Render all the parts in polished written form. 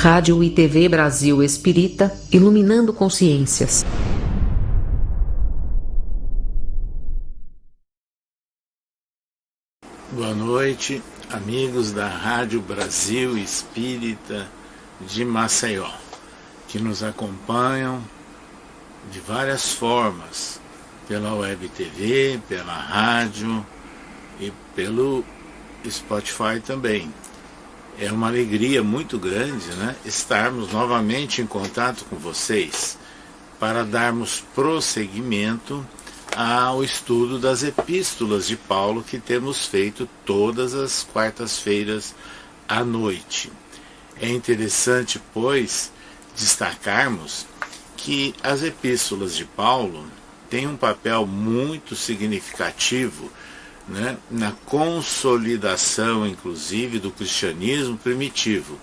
Rádio e TV Brasil Espírita, iluminando consciências. Boa noite, amigos da Rádio Brasil Espírita de Maceió, que nos acompanham de várias formas, pela Web TV, pela rádio e pelo Spotify também. É uma alegria muito grande, estarmos novamente em contato com vocês para darmos prosseguimento ao estudo das epístolas de Paulo que temos feito todas as quartas-feiras à noite. É interessante, pois, destacarmos que as epístolas de Paulo têm um papel muito significativo na consolidação, inclusive, do cristianismo primitivo.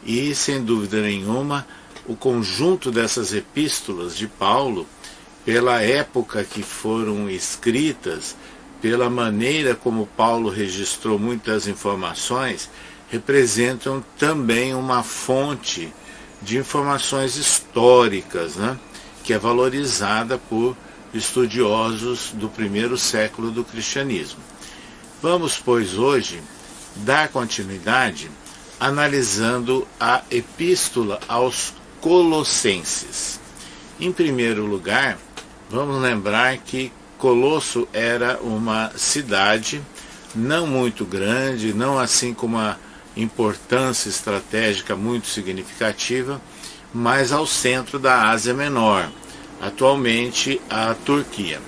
E, sem dúvida nenhuma, o conjunto dessas epístolas de Paulo, pela época que foram escritas, pela maneira como Paulo registrou muitas informações, representam também uma fonte de informações históricas, que é valorizada por estudiosos do primeiro século do cristianismo. Vamos, pois, hoje dar continuidade analisando a epístola aos Colossenses. Em primeiro lugar, vamos lembrar que Colosso era uma cidade não muito grande, não assim com uma importância estratégica muito significativa, mas ao centro da Ásia Menor, atualmente a Turquia.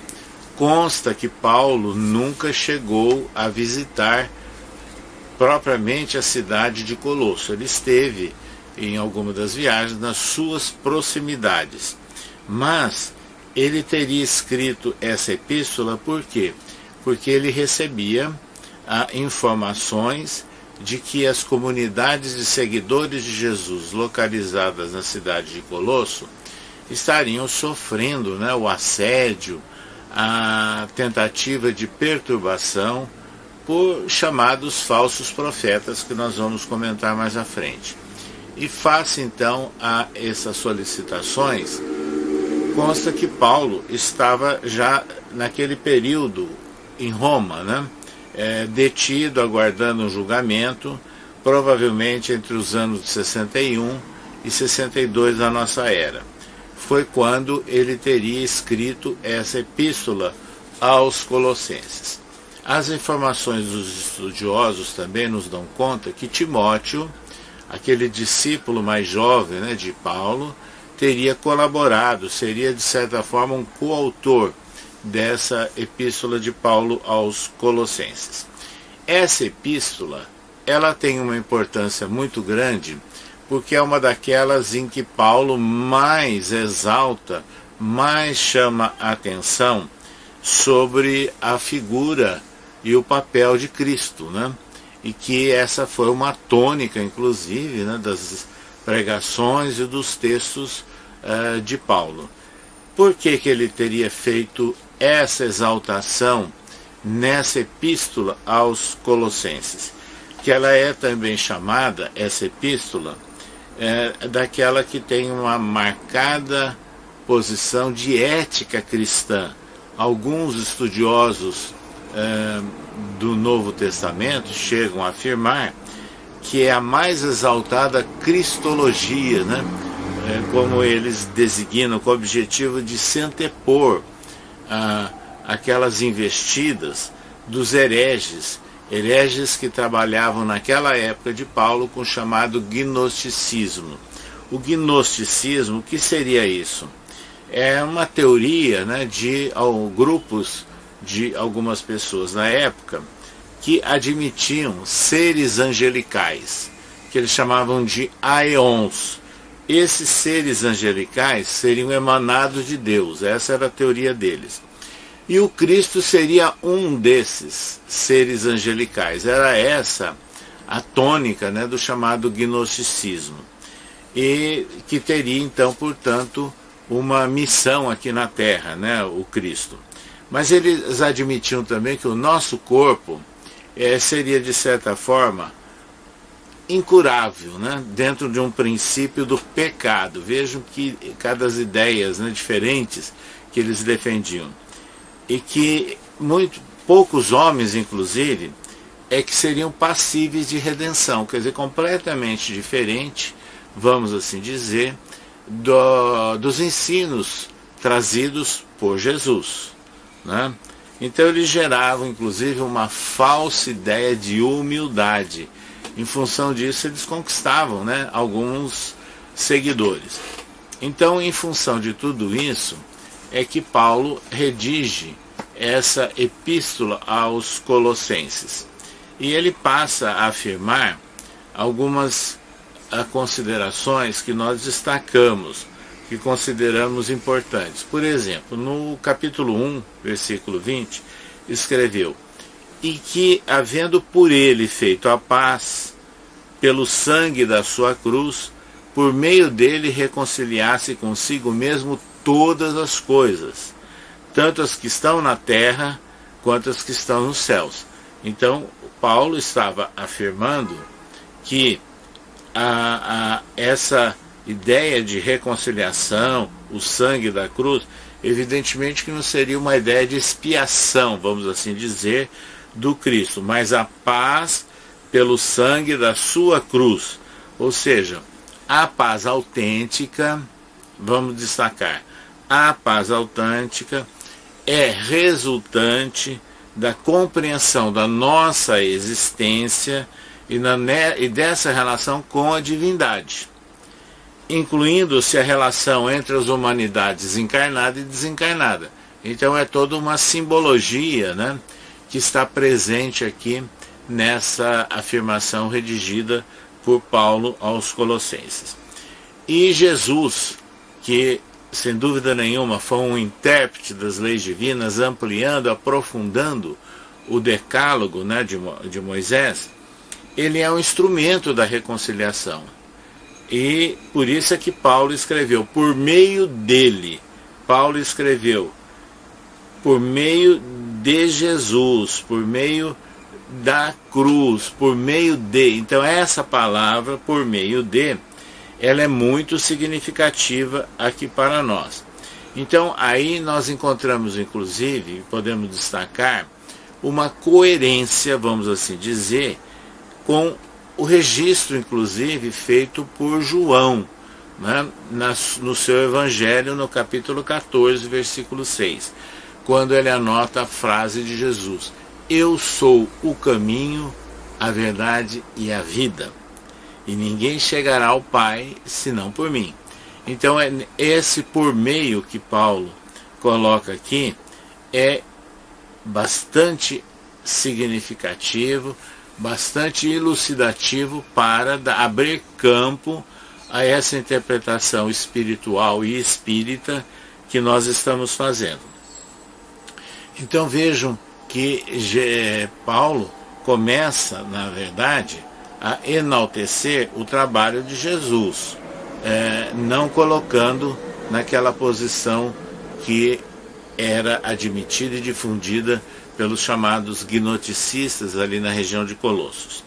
Consta que Paulo nunca chegou a visitar propriamente a cidade de Colosso. Ele esteve em alguma das viagens nas suas proximidades. Mas ele teria escrito essa epístola por quê? Porque ele recebia informações de que as comunidades de seguidores de Jesus localizadas na cidade de Colosso estariam sofrendo o assédio, a tentativa de perturbação por chamados falsos profetas, que nós vamos comentar mais à frente. E face então a essas solicitações, consta que Paulo estava já naquele período em Roma, detido, aguardando um julgamento, provavelmente entre os anos de 61 e 62 da nossa era. Foi quando ele teria escrito essa epístola aos Colossenses. As informações dos estudiosos também nos dão conta que Timóteo, aquele discípulo mais jovem de Paulo, teria colaborado, seria de certa forma um coautor dessa epístola de Paulo aos Colossenses. Essa epístola, ela tem uma importância muito grande, porque é uma daquelas em que Paulo mais exalta, mais chama a atenção sobre a figura e o papel de Cristo, E que essa foi uma tônica, inclusive, das pregações e dos textos de Paulo. Por que ele teria feito essa exaltação nessa epístola aos Colossenses? Que ela é também chamada, essa epístola, daquela que tem uma marcada posição de ética cristã. Alguns estudiosos do Novo Testamento chegam a afirmar que é a mais exaltada cristologia, como eles designam, com o objetivo de se antepor aquelas investidas dos hereges que trabalhavam naquela época de Paulo com o chamado gnosticismo. O gnosticismo, o que seria isso? É uma teoria de grupos de algumas pessoas na época que admitiam seres angelicais, que eles chamavam de aeons. Esses seres angelicais seriam emanados de Deus, essa era a teoria deles. E o Cristo seria um desses seres angelicais. Era essa a tônica do chamado gnosticismo. E que teria, então, portanto, uma missão aqui na Terra, o Cristo. Mas eles admitiam também que o nosso corpo seria, de certa forma, incurável, né? Dentro de um princípio do pecado. Vejam que cada ideias, né, diferentes que eles defendiam. E que poucos homens, inclusive, é que seriam passíveis de redenção. Quer dizer, completamente diferente, vamos assim dizer, dos ensinos trazidos por Jesus, né? Então eles geravam, inclusive, uma falsa ideia de humildade. Em função disso, eles conquistavam, né, alguns seguidores. Então, em função de tudo isso, é que Paulo redige essa epístola aos Colossenses. E ele passa a afirmar algumas considerações que nós destacamos, que consideramos importantes. Por exemplo, no capítulo 1, versículo 20, escreveu: e que, havendo por ele feito a paz, pelo sangue da sua cruz, por meio dele reconciliasse consigo mesmo todas as coisas, tanto as que estão na terra, quanto as que estão nos céus. Então, Paulo estava afirmando que essa ideia de reconciliação, o sangue da cruz, evidentemente que não seria uma ideia de expiação, vamos assim dizer, do Cristo, mas a paz pelo sangue da sua cruz. Ou seja, a paz autêntica, vamos destacar, a paz autêntica é resultante da compreensão da nossa existência e dessa relação com a divindade, incluindo-se a relação entre as humanidades encarnada e desencarnada. Então é toda uma simbologia, né, que está presente aqui nessa afirmação redigida por Paulo aos Colossenses. E Jesus, que sem dúvida nenhuma foi um intérprete das leis divinas, ampliando, aprofundando o decálogo, né, de Moisés, ele é um instrumento da reconciliação. E por isso é que Paulo escreveu, por meio dele. Paulo escreveu, por meio de Jesus, por meio da cruz, por meio de. Então essa palavra, por meio de, ela é muito significativa aqui para nós. Então aí nós encontramos, inclusive, podemos destacar, uma coerência, vamos assim dizer, com o registro, inclusive, feito por João, né, no seu Evangelho, no capítulo 14, versículo 6, quando ele anota a frase de Jesus: eu sou o caminho, a verdade e a vida, e ninguém chegará ao Pai senão por mim. Então esse por meio que Paulo coloca aqui é bastante significativo, bastante elucidativo para abrir campo a essa interpretação espiritual e espírita que nós estamos fazendo. Então vejam que Paulo começa, na verdade, a enaltecer o trabalho de Jesus, não colocando naquela posição que era admitida e difundida pelos chamados gnosticistas ali na região de Colossos.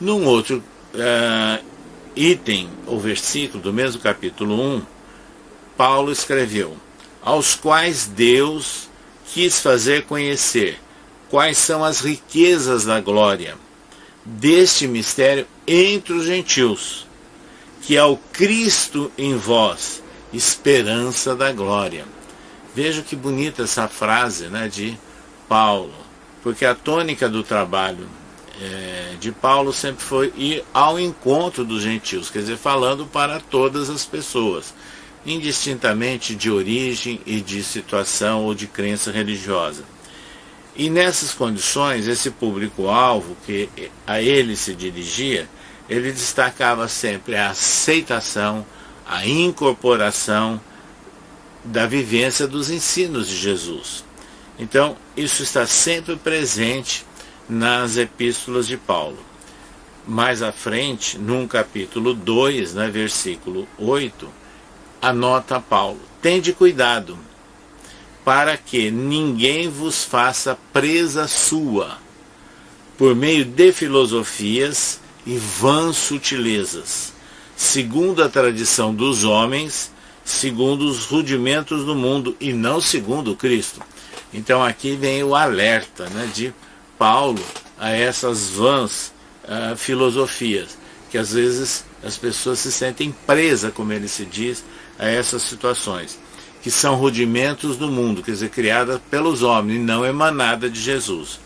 Num outro item, ou versículo do mesmo capítulo 1, Paulo escreveu: aos quais Deus quis fazer conhecer quais são as riquezas da glória deste mistério entre os gentios, que é o Cristo em vós, esperança da glória. Veja que bonita essa frase, né, de Paulo, porque a tônica do trabalho de Paulo sempre foi ir ao encontro dos gentios, quer dizer, falando para todas as pessoas, indistintamente de origem e de situação ou de crença religiosa. E nessas condições, esse público-alvo que a ele se dirigia, ele destacava sempre a aceitação, a incorporação da vivência dos ensinos de Jesus. Então, isso está sempre presente nas epístolas de Paulo. Mais à frente, num capítulo 2, né, versículo 8, anota Paulo: tende cuidado, para que ninguém vos faça presa sua, por meio de filosofias e vãs sutilezas, segundo a tradição dos homens, segundo os rudimentos do mundo e não segundo Cristo. Então aqui vem o alerta, né, de Paulo a essas vãs filosofias, que às vezes as pessoas se sentem presas, como ele se diz, a essas situações, que são rudimentos do mundo, quer dizer, criadas pelos homens e não emanada de Jesus.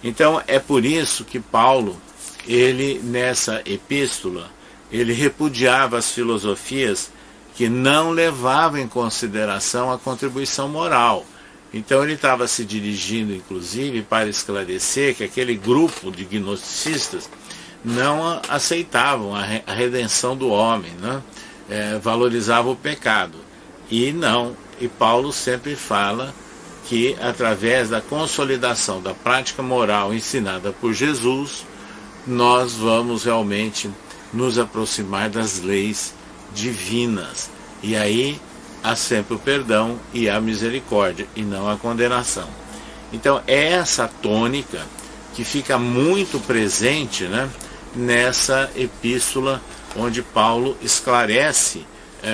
Então é por isso que Paulo, ele nessa epístola, ele repudiava as filosofias que não levavam em consideração a contribuição moral. Então ele estava se dirigindo, inclusive, para esclarecer que aquele grupo de gnosticistas não aceitavam a redenção do homem, né? Valorizavam o pecado. E Paulo sempre fala que através da consolidação da prática moral ensinada por Jesus, nós vamos realmente nos aproximar das leis divinas. E aí há sempre o perdão e a misericórdia, e não a condenação. Então é essa tônica que fica muito presente, né, nessa epístola, onde Paulo esclarece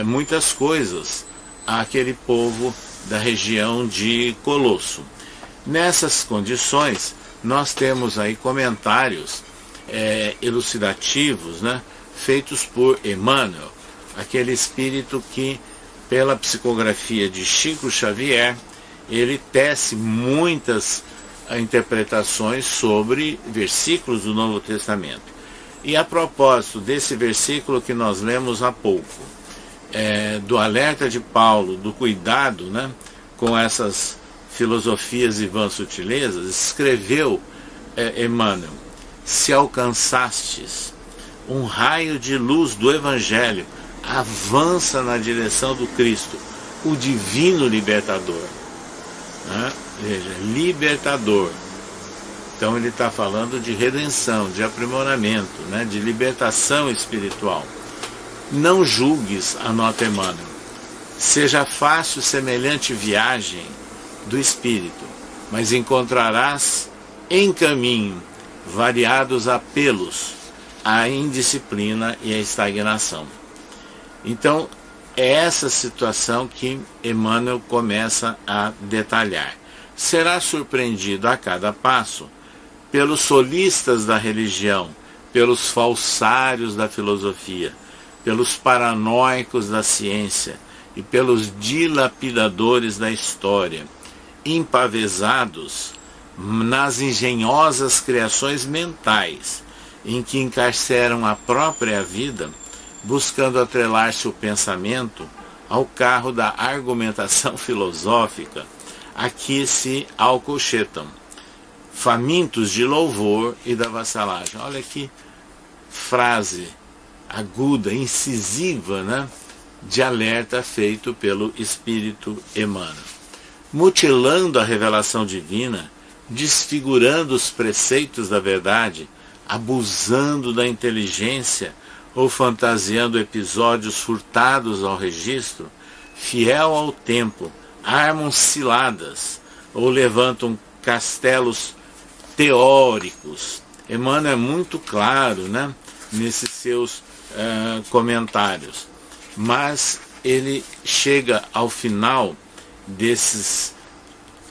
muitas coisas àquele povo da região de Colosso. Nessas condições, nós temos aí comentários elucidativos, né, feitos por Emmanuel, aquele espírito que, pela psicografia de Chico Xavier, ele tece muitas interpretações sobre versículos do Novo Testamento. E a propósito desse versículo que nós lemos há pouco, do alerta de Paulo, do cuidado, né, com essas filosofias e vãs sutilezas, escreveu Emmanuel: se alcançastes um raio de luz do Evangelho, avança na direção do Cristo, o divino libertador. Né? Veja, libertador. Então ele está falando de redenção, de aprimoramento, né? De libertação espiritual. Não julgues, anota Emmanuel, seja fácil semelhante viagem do espírito, mas encontrarás em caminho variados apelos à indisciplina e à estagnação. Então, é essa situação que Emmanuel começa a detalhar. Será surpreendido a cada passo pelos solistas da religião, pelos falsários da filosofia, pelos paranoicos da ciência e pelos dilapidadores da história, empavesados nas engenhosas criações mentais em que encarceram a própria vida, buscando atrelar-se o pensamento ao carro da argumentação filosófica a que se alcochetam, famintos de louvor e da vassalagem. Olha que frase aguda, incisiva, né, de alerta feito pelo Espírito Emmanuel. Mutilando a revelação divina, desfigurando os preceitos da verdade, abusando da inteligência ou fantasiando episódios furtados ao registro, fiel ao tempo, armam ciladas ou levantam castelos teóricos. Emmanuel é muito claro, né, nesses seus comentários, mas ele chega ao final desses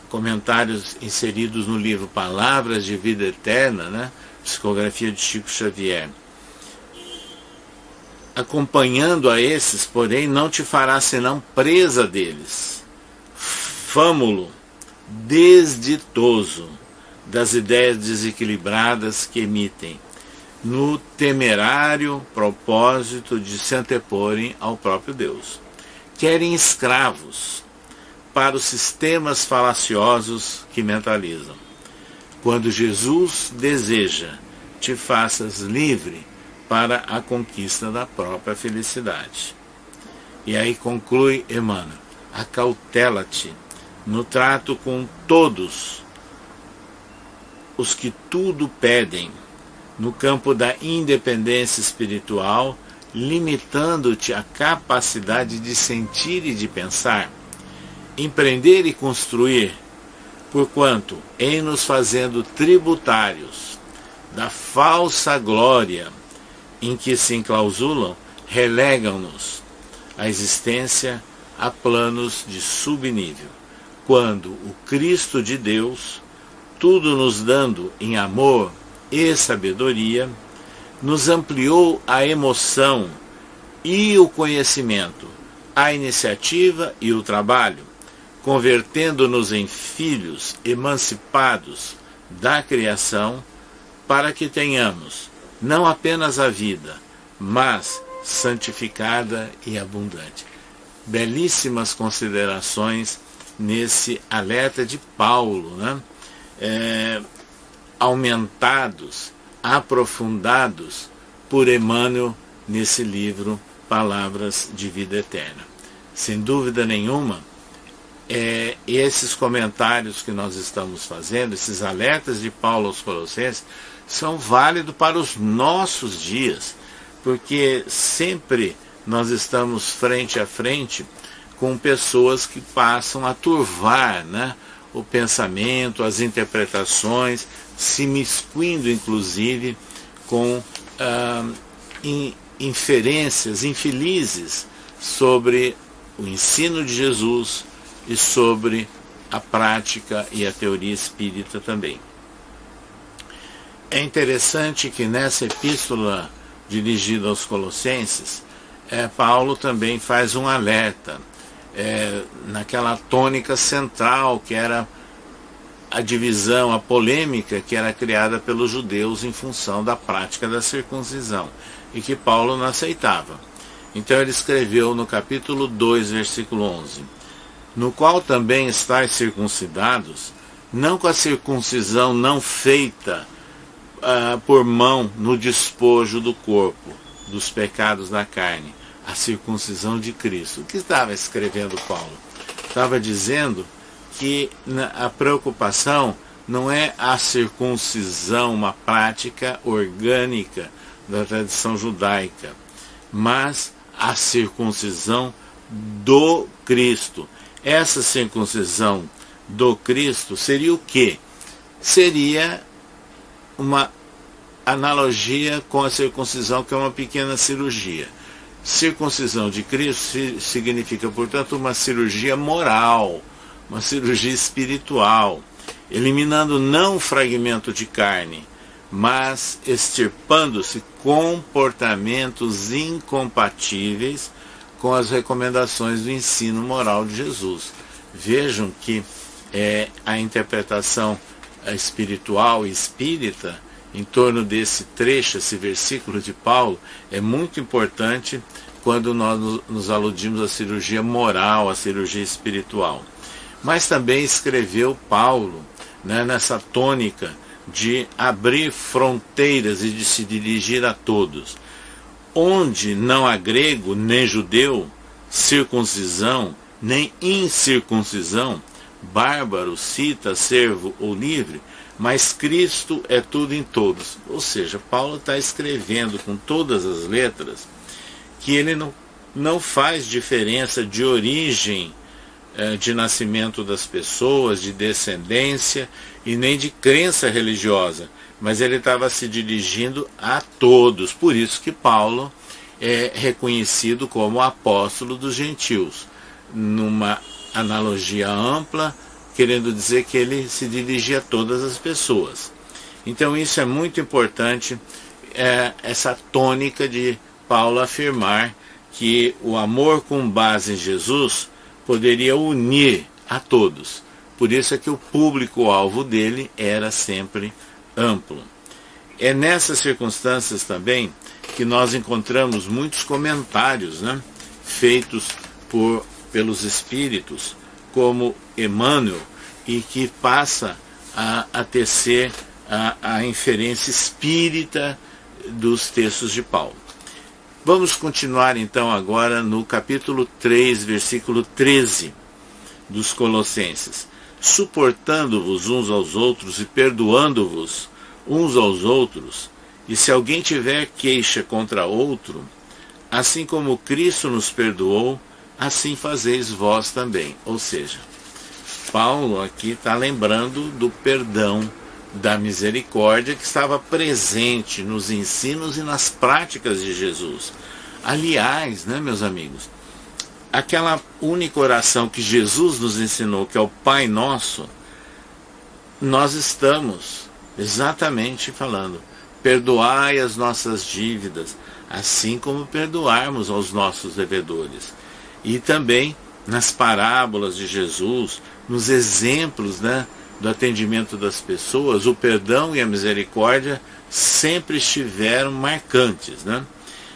comentários inseridos no livro Palavras de Vida Eterna, né, psicografia de Chico Xavier. Acompanhando a esses, porém, não te fará senão presa deles, fâmulo desditoso das ideias desequilibradas que emitem, no temerário propósito de se anteporem ao próprio Deus. Querem escravos para os sistemas falaciosos que mentalizam. Quando Jesus deseja, te faças livre para a conquista da própria felicidade. E aí conclui Emmanuel: acautela-te no trato com todos os que tudo pedem, no campo da independência espiritual, limitando-te a capacidade de sentir e de pensar, empreender e construir, porquanto, em nos fazendo tributários da falsa glória em que se enclausulam relegam-nos a existência a planos de subnível, quando o Cristo de Deus, tudo nos dando em amor e sabedoria, nos ampliou a emoção e o conhecimento, a iniciativa e o trabalho, convertendo-nos em filhos emancipados da criação, para que tenhamos não apenas a vida, mas santificada e abundante. Belíssimas considerações nesse alerta de Paulo, né? Aumentados, aprofundados por Emmanuel nesse livro Palavras de Vida Eterna. Sem dúvida nenhuma, esses comentários que nós estamos fazendo, esses alertas de Paulo aos Colossenses, são válidos para os nossos dias, porque sempre nós estamos frente a frente com pessoas que passam a turvar, né, o pensamento, as interpretações, se miscuindo inclusive com inferências infelizes sobre o ensino de Jesus e sobre a prática e a teoria espírita também. É interessante que nessa epístola dirigida aos Colossenses, Paulo também faz um alerta, naquela tônica central que era a divisão, a polêmica que era criada pelos judeus em função da prática da circuncisão, e que Paulo não aceitava. Então ele escreveu no capítulo 2, versículo 11, no qual também estáis circuncidados, não com a circuncisão não feita por mão no despojo do corpo, dos pecados da carne, a circuncisão de Cristo. O que estava escrevendo Paulo? Estava dizendo que a preocupação não é a circuncisão, uma prática orgânica da tradição judaica, mas a circuncisão do Cristo. Essa circuncisão do Cristo seria o quê? Seria uma analogia com a circuncisão, que é uma pequena cirurgia. Circuncisão de Cristo significa, portanto, uma cirurgia moral, uma cirurgia espiritual, eliminando não o fragmento de carne, mas extirpando-se comportamentos incompatíveis com as recomendações do ensino moral de Jesus. Vejam que a interpretação espiritual e espírita em torno desse trecho, esse versículo de Paulo, é muito importante quando nós nos aludimos à cirurgia moral, à cirurgia espiritual. Mas também escreveu Paulo, né, nessa tônica de abrir fronteiras e de se dirigir a todos. Onde não há grego, nem judeu, circuncisão, nem incircuncisão, bárbaro, cita, servo ou livre, mas Cristo é tudo em todos. Ou seja, Paulo está escrevendo com todas as letras que ele não faz diferença de origem de nascimento das pessoas, de descendência e nem de crença religiosa, mas ele estava se dirigindo a todos. Por isso que Paulo é reconhecido como apóstolo dos gentios, numa analogia ampla, querendo dizer que ele se dirigia a todas as pessoas. Então isso é muito importante, essa tônica de Paulo afirmar que o amor com base em Jesus poderia unir a todos. Por isso é que o público-alvo dele era sempre amplo. É nessas circunstâncias também que nós encontramos muitos comentários, né, feitos pelos espíritos, como Emmanuel, e que passa a tecer a inferência espírita dos textos de Paulo. Vamos continuar então agora no capítulo 3, versículo 13 dos Colossenses. Suportando-vos uns aos outros e perdoando-vos uns aos outros, e se alguém tiver queixa contra outro, assim como Cristo nos perdoou, assim fazeis vós também. Ou seja, Paulo aqui está lembrando do perdão da misericórdia que estava presente nos ensinos e nas práticas de Jesus. Aliás, né, meus amigos, aquela única oração que Jesus nos ensinou, que é o Pai Nosso, nós estamos exatamente falando: perdoai as nossas dívidas, assim como perdoarmos aos nossos devedores. E também nas parábolas de Jesus, nos exemplos, né, do atendimento das pessoas, o perdão e a misericórdia sempre estiveram marcantes, né?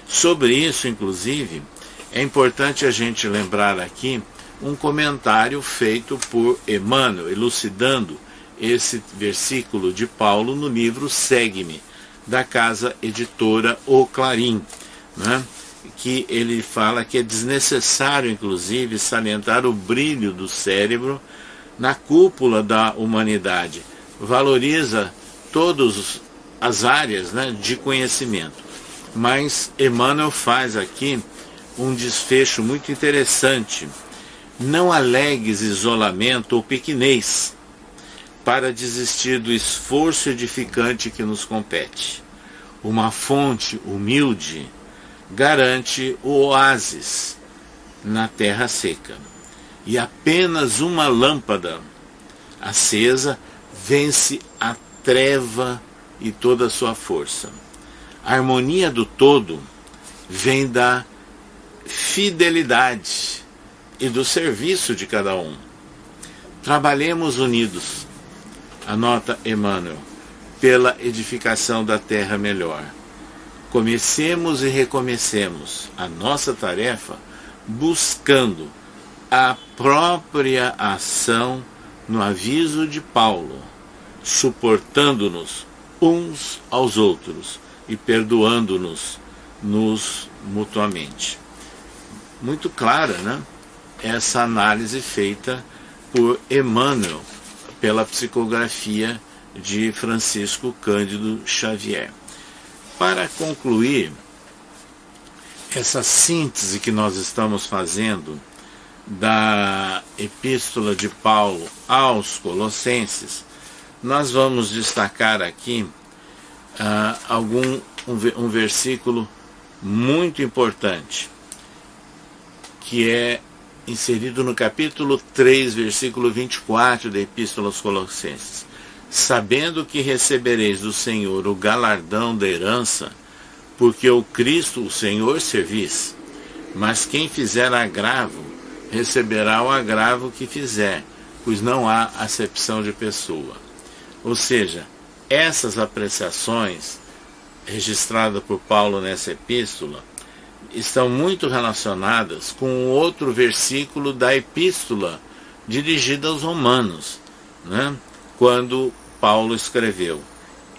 Sobre isso, inclusive, é importante a gente lembrar aqui um comentário feito por Emmanuel, elucidando esse versículo de Paulo no livro Segue-me, da casa editora O Clarim, né? Que ele fala que é desnecessário, inclusive, salientar o brilho do cérebro na cúpula da humanidade. Valoriza todas as áreas, né, de conhecimento. Mas Emmanuel faz aqui um desfecho muito interessante. Não alegues isolamento ou pequenez para desistir do esforço edificante que nos compete. Uma fonte humilde garante o oásis na terra seca. E apenas uma lâmpada acesa vence a treva e toda a sua força. A harmonia do todo vem da fidelidade e do serviço de cada um. Trabalhemos unidos, anota Emmanuel, pela edificação da terra melhor. Comecemos e recomecemos a nossa tarefa buscando a própria ação no aviso de Paulo, suportando-nos uns aos outros e perdoando-nos mutuamente. Muito clara, né? Essa análise feita por Emmanuel, pela psicografia de Francisco Cândido Xavier. Para concluir essa síntese que nós estamos fazendo da Epístola de Paulo aos Colossenses, nós vamos destacar aqui um versículo muito importante, que é inserido no capítulo 3, versículo 24 da Epístola aos Colossenses. Sabendo que recebereis do Senhor o galardão da herança, porque o Cristo, o Senhor, servis. Mas quem fizer agravo, receberá o agravo que fizer, pois não há acepção de pessoa. Ou seja, essas apreciações registradas por Paulo nessa epístola estão muito relacionadas com outro versículo da epístola dirigida aos romanos, né? Quando Paulo escreveu: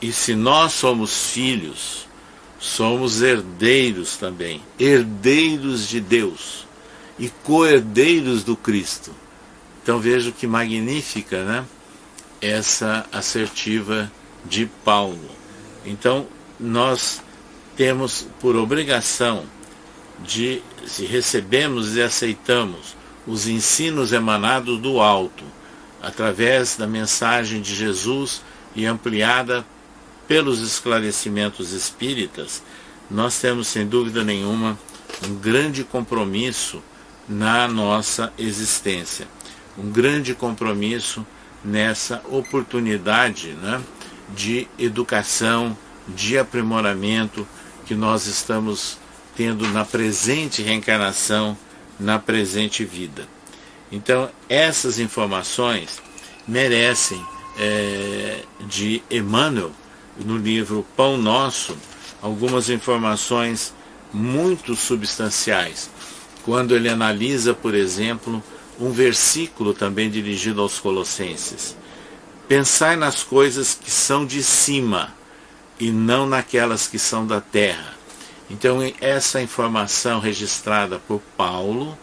e se nós somos filhos, somos herdeiros também, herdeiros de Deus e co-herdeiros do Cristo. Então veja que magnífica, né, essa assertiva de Paulo. Então nós temos por obrigação de, se recebemos e aceitamos os ensinos emanados do alto, através da mensagem de Jesus e ampliada pelos esclarecimentos espíritas, nós temos, sem dúvida nenhuma, um grande compromisso na nossa existência, um grande compromisso nessa oportunidade, né, de educação, de aprimoramento que nós estamos tendo na presente reencarnação, na presente vida. Então, essas informações merecem, de Emmanuel, no livro Pão Nosso, algumas informações muito substanciais. Quando ele analisa, por exemplo, um versículo também dirigido aos Colossenses: pensai nas coisas que são de cima e não naquelas que são da terra. Então, essa informação registrada por Paulo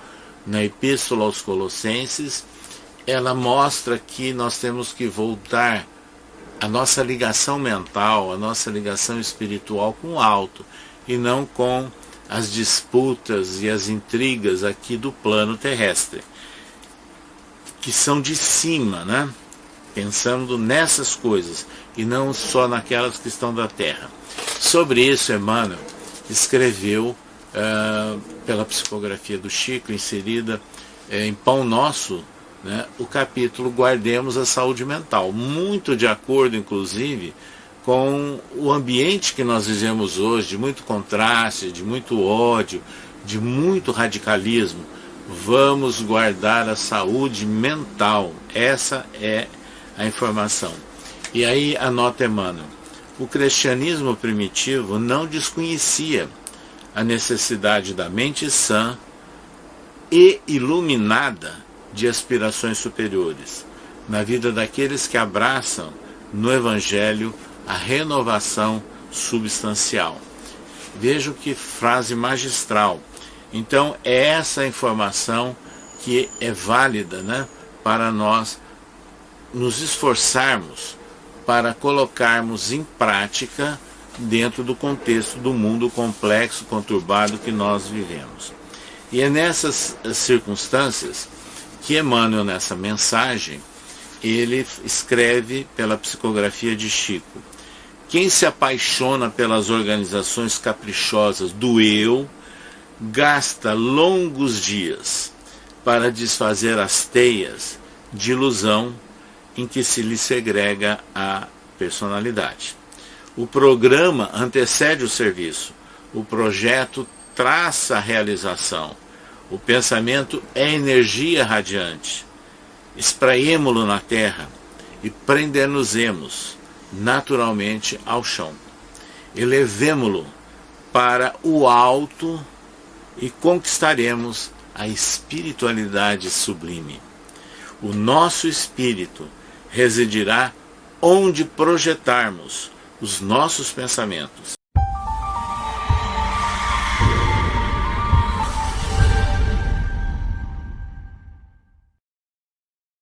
na Epístola aos Colossenses, ela mostra que nós temos que voltar a nossa ligação mental, a nossa ligação espiritual com o alto, e não com as disputas e as intrigas aqui do plano terrestre, que são de cima, né? pensando nessas coisas e não só naquelas que estão da terra. Sobre isso, Emmanuel escreveu, pela psicografia do Chico, inserida em Pão Nosso, né, o capítulo Guardemos a Saúde Mental, muito de acordo, inclusive, com o ambiente que nós vivemos hoje, de muito contraste, de muito ódio, de muito radicalismo. Vamos guardar a saúde mental. Essa é a informação. E aí anota Emmanuel, o cristianismo primitivo não desconhecia a necessidade da mente sã e iluminada de aspirações superiores, na vida daqueles que abraçam no Evangelho a renovação substancial. Vejam que frase magistral. Então é essa informação que é válida, né, para nós nos esforçarmos para colocarmos em prática dentro do contexto do mundo complexo, conturbado que nós vivemos. E é nessas circunstâncias que Emmanuel, nessa mensagem, ele escreve pela psicografia de Chico: quem se apaixona pelas organizações caprichosas do eu, gasta longos dias para desfazer as teias de ilusão em que se lhe segrega a personalidade. O programa antecede o serviço, o projeto traça a realização, o pensamento é energia radiante. Espraiemo-lo na terra e prender-nos-emos naturalmente ao chão. Elevemo-lo para o alto e conquistaremos a espiritualidade sublime. O nosso espírito residirá onde projetarmos os nossos pensamentos.